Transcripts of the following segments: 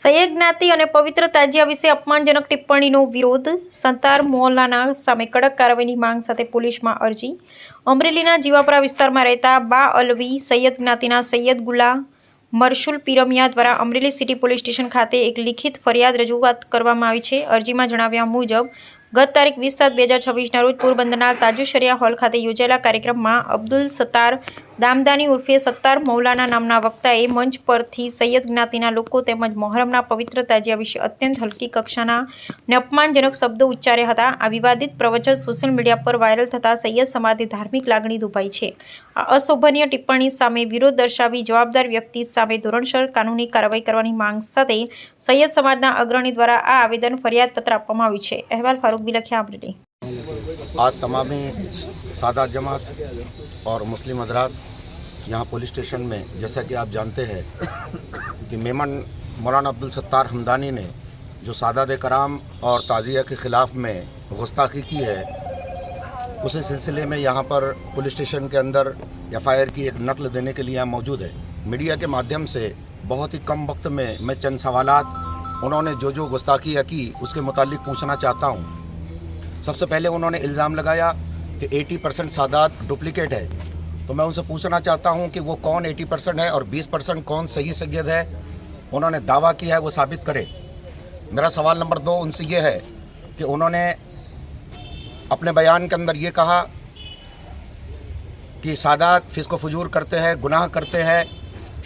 સૈયદ જ્ઞાતિ અને પવિત્ર તાજિયા વિશે અપમાનજનક ટિપ્પણીનો વિરોધ. સત્તાર મોહલ્લાના સામે કડક કાર્યવાહીની માંગ સાથે પોલીસમાં અરજી. અમરેલીના જીવાપરા વિસ્તારમાં રહેતા બા અલવી સૈયદ જ્ઞાતિના સૈયદ ગુલા મરશુલ પીરમિયા દ્વારા અમરેલી સિટી પોલીસ સ્ટેશન ખાતે એક લિખિત ફરિયાદ રજૂઆત કરવામાં આવી છે. અરજીમાં જણાવ્યા મુજબ ગત તારીખ 20/7/2026ના રોજ પોરબંદરના તાજુશરિયા હોલ ખાતે યોજાયેલા કાર્યક્રમમાં અબ્દુલ સત્તાર દામદાની ઉર્ફે સત્તાર મૌલાના નામના વક્તાએ મંચ પરથી સૈયદ જ્ઞાતિના લોકો તેમજ મોહરમના પવિત્ર તાજિયા વિશે અત્યંત હલકી કક્ષાના અને અપમાનજનક શબ્દો ઉચ્ચાર્યા હતા. આ વિવાદિત પ્રવચન સોશિયલ મીડિયા પર વાયરલ થતાં સૈયદ સમાજની ધાર્મિક લાગણી દુભાઈ છે. આ અશોભનીય ટિપ્પણી સામે વિરોધ દર્શાવી જવાબદાર વ્યક્તિ સામે ધોરણસર કાનૂની કાર્યવાહી કરવાની માંગ સાથે સૈયદ સમાજના અગ્રણી દ્વારા આ આવેદન ફરિયાદ પત્ર આપવામાં આવ્યું છે. અહેવાલ ફારૂક બિલખિયા, અમરેલી. आज तमामी सादात जमात और मुस्लिम हजरात यहाँ पुलिस स्टेशन में, जैसा कि आप जानते हैं कि मेमन मौलाना अब्दुल सत्तार हमदानी ने जो सादात कराम और ताज़िया के ख़िलाफ़ में गुस्ताखी की है, उसी सिलसिले में यहाँ पर पुलिस स्टेशन के अंदर FIR की एक नकल देने के लिए यहाँ मौजूद है. मीडिया के माध्यम से बहुत ही कम वक्त में मैं चंद सवालात उन्होंने जो गुस्ताखी की उसके मुतालिक पूछना चाहता हूँ. सबसे पहले उन्होंने इल्ज़ाम लगाया कि 80% सादात डुप्लिकेट है. तो मैं उनसे पूछना चाहता हूं कि वो कौन 80% है और 20% कौन सही सैयद है. उन्होंने दावा किया है, वो साबित करे. मेरा सवाल नंबर 2 उनसे ये है कि उन्होंने अपने बयान के अंदर ये कहा कि सादात फिस्को फजूर करते हैं, गुनाह करते हैं,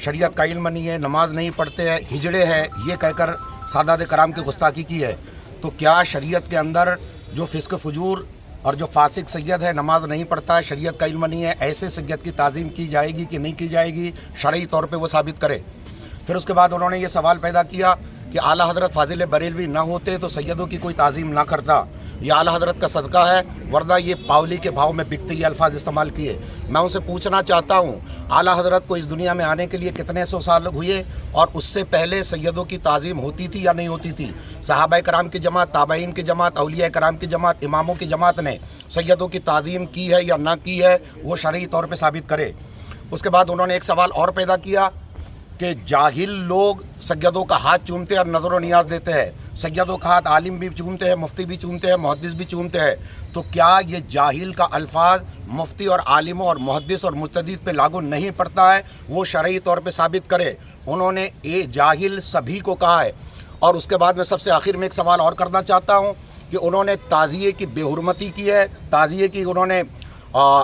शरीयत का इल्म नहीं है, नमाज नहीं पढ़ते हैं, हिजड़े हैं, ये कहकर सादात कराम की गुस्ताखी की है. तो क्या शरीयत के अंदर जो फिस्क फजूर और जो फासिक सैयद है, नमाज नहीं पढ़ता है, शरीयत का इल्म नहीं है, ऐसे सैयद की ताज़ीम की जाएगी कि नहीं की जाएगी, शरई तौर पे वो साबित करे. फिर उसके बाद उन्होंने ये सवाल पैदा किया कि आला हज़रत फ़ाज़िल बरेलवी ना होते तो सैयदों की कोई ताज़ीम ना करता. ये आला हज़रत का सदका है, वरना ये पावली के भाव में बिकते ये अल्फाज इस्तेमाल किए. मैं उनसे पूछना चाहता हूँ, आला हज़रत को इस दुनिया में आने के लिए कितने सौ साल हुए और उससे पहले सैयदों की ताज़ीम होती थी या नहीं होती थी? सहाबाए कराम की जमात, ताबईन की जमात, औलिया कराम की जमात, इमामों की जमात ने सैयदों की ताज़ीम की है या ना की है, वो शरई तौर पर साबित करे. उसके बाद उन्होंने एक सवाल और पैदा किया कि जाहिल लोग सैयदों का हाथ चूमते हैं और नज़र व नियाज देते हैं. सैयदों का हाथ आलिम भी चूमते हैं, मुफ्ती भी चूमते हैं, मुहद्दिस भी चूमते हैं. तो क्या ये जाहिल का अल्फाज मुफ्ती और आलिमों और मुहद्दिस और मुज्तहिद पे लागू नहीं पड़ता है? वो शरई तौर पे साबित करे. उन्होंने ये जाहिल सभी को कहा है. और उसके बाद मैं सबसे आखिर में एक सवाल और करना चाहता हूँ कि उन्होंने ताज़िये की बेहुरमती की है, ताज़िये की उन्होंने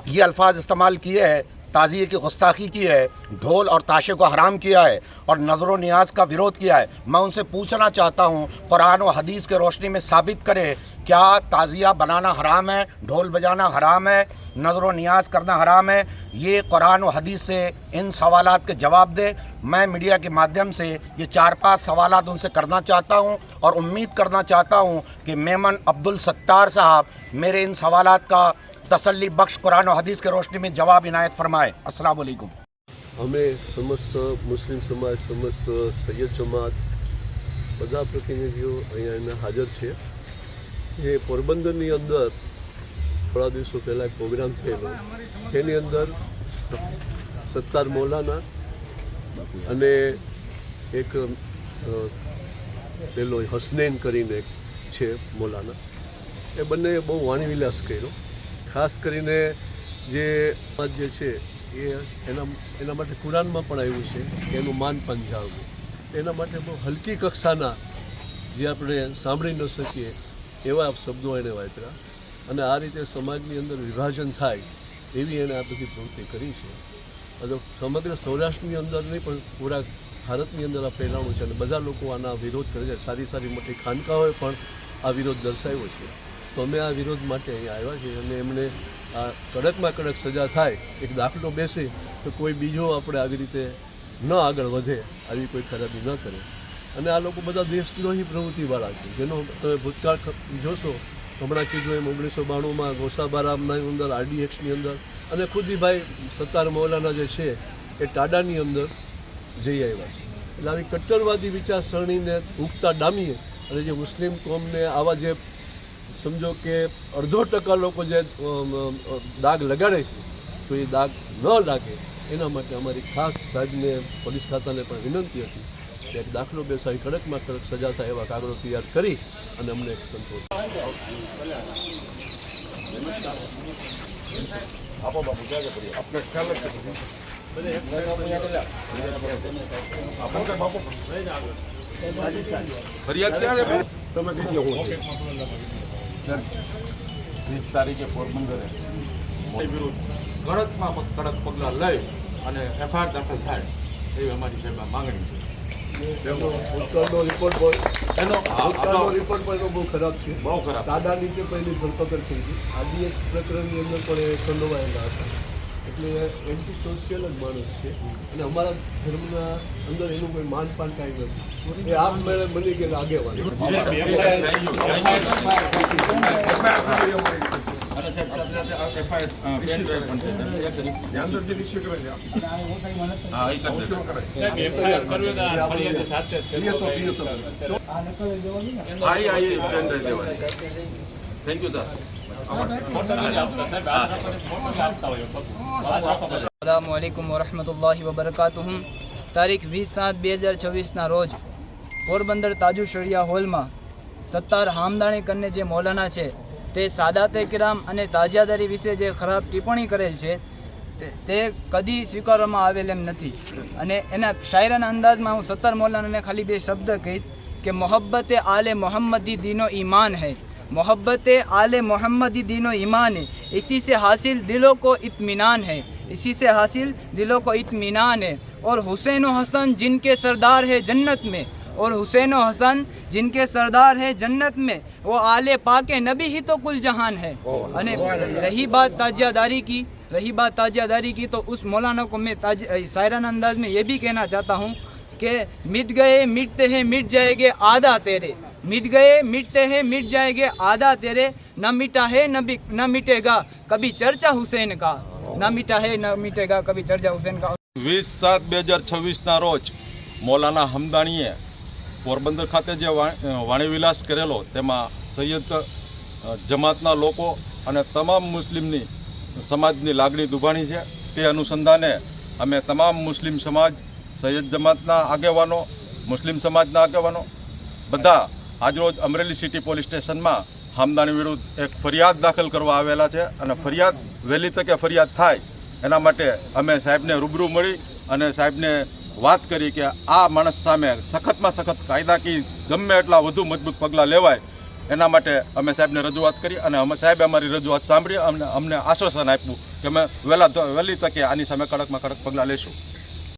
ये अल्फाज इस्तेमाल किए हैं, ताज़िये की गुस्ताखी की है, ढोल और ताशे को हराम किया है और नज़र व नियाज का विरोध किया है. मैं उनसे पूछना चाहता हूँ, कुरान व हदीस के रोशनी में साबित करें, क्या ताज़िया बनाना हराम है, ढोल बजाना हराम है, नज़र व नियाज करना हराम है? ये कुरान व हदीस से इन सवालात के जवाब दे. मैं मीडिया के माध्यम से ये 4-5 सवालात उनसे करना चाहता हूँ और उम्मीद करना चाहता हूँ कि मेमन अब्दुल सत्तार साहब मेरे इन सवालात का तसल्ली बख्श कुरान और हदीस के रोशनी में जवाब इनायत फरमाए. अस्सलाम वालेकुम. અમે સમસ્ત મુસ્લિમ સમાજ, સમસ્ત સૈયદ જમાત બધા પ્રતિનિધિઓ અહીંયા હાજર છે. એ પોરબંદરની અંદર થોડા દિવસો પહેલાં એક પ્રોગ્રામ થયેલો, જેની અંદર સત્તાર મૌલાના અને એક પેલો હસનૈન કરીને છે મૌલાના, એ બંને બહુ વાણીવિલાસ કર્યો. ખાસ કરીને જે છે એ એના માટે કુરાનમાં પણ આવ્યું છે કે એનું માનપાન જાળવવું. એના માટે બહુ હલકી કક્ષાના જે આપણે સાંભળી ન શકીએ એવા શબ્દો એને વાપર્યા અને આ રીતે સમાજની અંદર વિભાજન થાય એવી એણે આ બધી પ્રવૃત્તિ કરી છે. અને સમગ્ર સૌરાષ્ટ્રની અંદર નહીં પણ પૂરા ભારતની અંદર આ ફેલાણું છે અને બધા લોકો આના વિરોધ કરે છે. સારી સારી મોટી ખાનકાઓએ પણ આ વિરોધ દર્શાવ્યો છે. તો અમે આ વિરોધ માટે અહીંયા આવ્યા છીએ અને એમણે આ કડકમાં કડક સજા થાય, એક દાખલો બેસે તો કોઈ બીજો આપણે આવી રીતે ન આગળ વધે, આવી કોઈ ખરાબી ન કરે. અને આ લોકો બધા દેશદ્રોહી પ્રવૃત્તિવાળા છે, જેનો તમે ભૂતકાળ જોશો. હમણાં કીધું એમ 1992માં ગોસાબારામના અંદર RDXની અંદર અને ખુદીભાઈ સત્તાર મૌલાના જે છે એ ટાડાની અંદર જઈ આવ્યા છે. એટલે આવી કટ્ટરવાદી વિચારસરણીને ઉગતા ડામીએ અને જે મુસ્લિમ કોમને આવા જે સમજો કે 0.5% લોકો જે દાગ લગાડે છે, તો એ દાગ ન લાગે એના માટે અમારી ખાસ સાહેબને પોલીસ ખાતાને પણ વિનંતી હતી એક દાખલો બેસાડી કડકમાં કડક સજા થાય એવા કાગળો તૈયાર કરી અને અમને એક સંતોષ. ફરિયાદ ક્યાં છે તમે કીધું હું 20 તારીખે પોરબંદરે વિરુદ્ધ કડકમાં કડક પગલાં લઈ અને એફઆઈઆર દાખલ થાય એવી અમારી સાહેબ માંગણી છે. ભૂતકાળનો રિપોર્ટ પણ બહુ ખરાબ છે, બહુ ખરાબ. દાદા નીચે પહેલી ધરપકડ થઈ ગઈ. આદિએક્સ પ્રકરણની અંદર પણ એ સંડોવાયેલા હતા. એટલે એન્ટી સોશિયલ જ માણસ છે અને અમારા ધર્મના અંદર એનું કોઈ માનપાન કાંઈ નથી. એ આપમેળે બની ગયેલા આગેવાન. અને સાહેબ સાથે સાથે એફઆઈઆર પેન ડ્રાઈવ પણ છે તમે એ કરી હા એ કરી હા એ પેન ડ્રાઈવ દેવાની. Thank you sir. अस्सलामुअलैकुम वरहमतुल्लाहि वबरकातुहु। तारीख 20/7/2024 रोज पोरबंदर ताजु शरिया हॉल में सत्तार हामदाणी करने जे मौलाना है ते सादाते किराम अने ताजियादारी विषे जे खराब टिप्पणी करेल है ते कदी स्वीकारवामां आवेल एम नथी। अने एना शायराना अंदाज में हूँ सत्तार मौलाना ने खाली बे शब्द कहीश कि मोहब्बत आले मोहम्मदी दीनो ईमान है, मोहब्बत आले मोहम्मदी दीनो ईमान है, इसी से हासिल दिलों को इत्मीनान है, इसी से हासिल दिलों को इत्मीनान है। और हुसैन हसन जिनके सरदार है जन्नत में, और हुसैन हसन जिनके सरदार है जन्नत में, वो आले पाके नबी ही तो कुल जहान है। अने रही बात ताजियादारी की, तो उस मौलाना को मैं शायराना अंदाज में ये भी कहना चाहता हूँ कि मिट गए मिटते हैं मिट जाएंगे आधा तेरे, मिट गए मिटते हैं मिट जाएंगे आधा तेरे, न मिटा है न मिटेगा कभी चर्चा हुसैन का, न मिटा है न मिटेगा कभी चर्चा हुसैन का। 20/7/2026 रोज मौलाना हमदाणीए पोरबंदर खाते जे वाणी विलास करेलो तेमां सैयद जमातना लोको अने तमाम मुस्लिमनी समाजनी लागणी दुभाणी छे। ते अनुसंधाने अमे तमाम मुस्लिम समाज सैयद जमातना आगेवानो मुस्लिम समाजना आगेवानो बधा આજરોજ અમરેલી સિટી પોલીસ સ્ટેશનમાં હામદાણી વિરુદ્ધ એક ફરિયાદ દાખલ કરવા આવેલા છે અને ફરિયાદ વહેલી તકે ફરિયાદ થાય એના માટે અમે સાહેબને રૂબરૂ મળી અને સાહેબને વાત કરી કે આ માણસ સામે સખતમાં સખત કાયદાકીય ગમે એટલા વધુ મજબૂત પગલાં લેવાય એના માટે અમે સાહેબને રજૂઆત કરી અને સાહેબે અમારી રજૂઆત સાંભળી અમને આશ્વાસન આપ્યું કે અમે વહેલી તકે આની સામે કડકમાં કડક પગલાં લેશું.